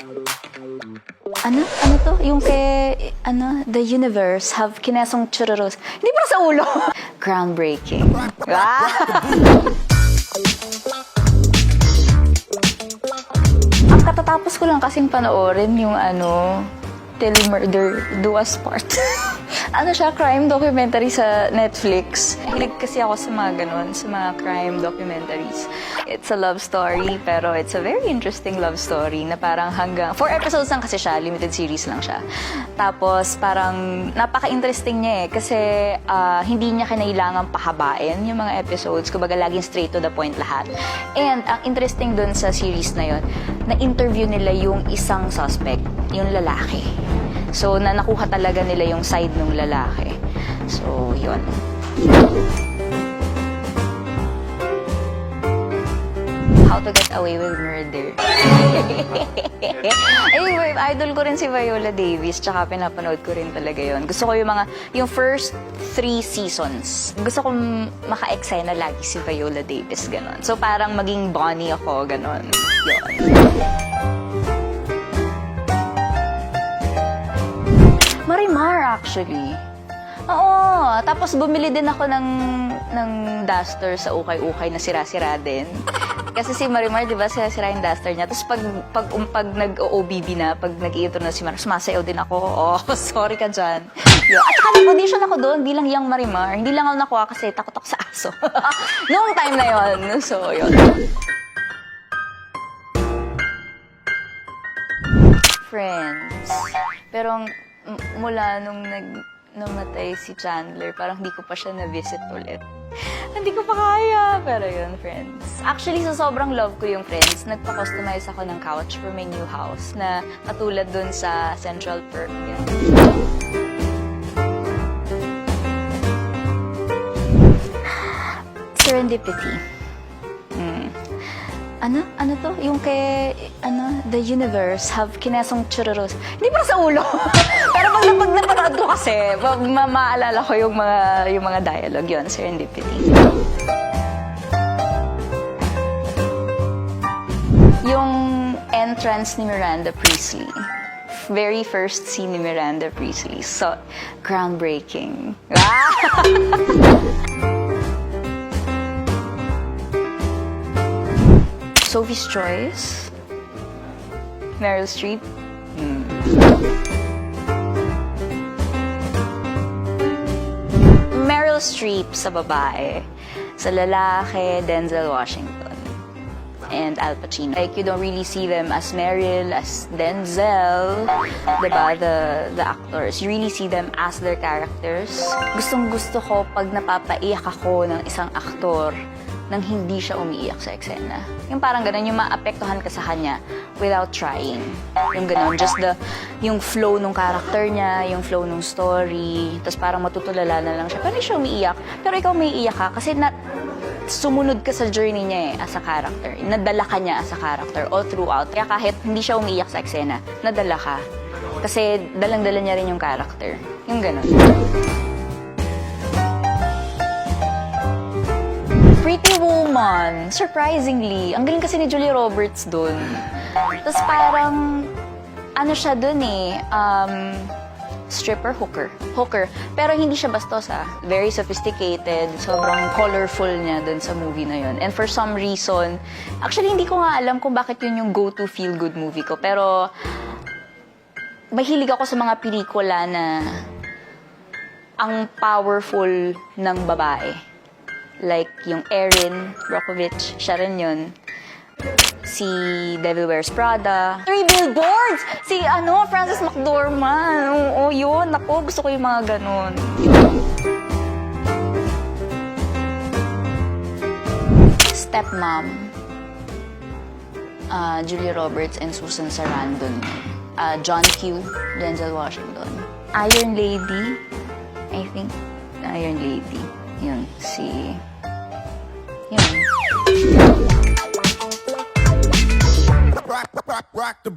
Ano to? Yung kay, the universe have kinesong churros. Hindi pa sa ulo. Groundbreaking. Ah! Ang katatapos ko lang kasing panoorin yung Telemurder Duas Part. Siya, crime documentary sa Netflix. Hilig kasi ako sa mga ganun, sa mga crime documentaries. It's a love story, pero it's a very interesting love story na parang hanggang 4 episodes lang kasi siya, limited series lang siya. Tapos parang napaka-interesting niya kasi hindi niya kinailangan pahabain yung mga episodes. Kumbaga laging straight to the point lahat. And ang interesting dun sa series na yon, na-interview nila yung isang suspect, yung lalaki. So, nakuha talaga nila yung side ng lalaki. So, yun. How to Get Away with Murder. Ayun, idol ko rin si Viola Davis, tsaka pinapanood ko rin talaga yun. Gusto ko yung first 3 seasons. Gusto kong maka-eksena lagi si Viola Davis, ganon. So, parang maging Bonnie ako, ganon. Yun. Marimar, actually. Oo. Tapos bumili din ako ng duster sa ukay-ukay na sira-sira din. Kasi si Marimar, di ba, sira-sira yung duster niya. Tapos pag nag-OBB na, pag nag-iintro na si Marimar, sumasayaw din ako. Oh, sorry ka dyan. Yeah. At saka nag-audition ako doon, bilang young Marimar. Hindi lang ako nakuha kasi takot ako sa aso. Noong time na yon. So, yun. Friends. Pero mula nung namatay si Chandler, parang hindi ko pa siya na-visit ulit. Hindi ko pa kaya. Pero yun, Friends. Actually, sa sobrang love ko yung Friends, nagpa-customize ako ng couch for my new house na katulad dun sa Central Perk. Yan. Serendipity. Ano to? Yung kay, the universe have kinesong churros. Hindi pa sa ulo. Pero pag napanood ko kasi, maalala ko yung mga dialogue. Yun, serendipity. Yung entrance ni Miranda Priestly. Very first scene ni Miranda Priestly. So, groundbreaking. Ah! Sophie's Choice, Meryl Streep. Meryl Streep sa babae, sa lalaki, Denzel Washington, and Al Pacino. Like, you don't really see them as Meryl, as Denzel, diba, the actors. You really see them as their characters. Gustong-gusto ko pag napapaiyak ako ng isang aktor nang hindi siya umiiyak sa eksena. Yung parang ganun, yung maapektuhan ka sa kanya without trying. Yung ganun, just yung flow ng character niya, yung flow ng story, tapos parang matutulala na lang siya. Pero hindi siya umiiyak. Pero ikaw may iyak ka kasi sumunod ka sa journey niya as a character. Nadala ka niya as a character all throughout. Kaya kahit hindi siya umiiyak sa eksena, nadala ka. Kasi dalang-dala niya rin yung character. Yung ganun. Pretty Woman, surprisingly. Ang galing kasi ni Julia Roberts dun. Tapos parang, siya dun stripper, hooker. Pero hindi siya bastos Very sophisticated, sobrang colorful niya dun sa movie na yun. And for some reason, actually hindi ko nga alam kung bakit yun yung go-to feel-good movie ko. Pero, mahilig ako sa mga pelikula na ang powerful ng babae. Like yung Erin Brockovich, siya rin yun. Si Devil Wears Prada. 3 Billboards! Si Frances McDormand. Oo, yun. Ako, gusto ko yung mga ganun. Stepmom. Julia Roberts and Susan Sarandon. John Q. Denzel Washington. Iron Lady. I think. Iron Lady. Yun, yun. Rock the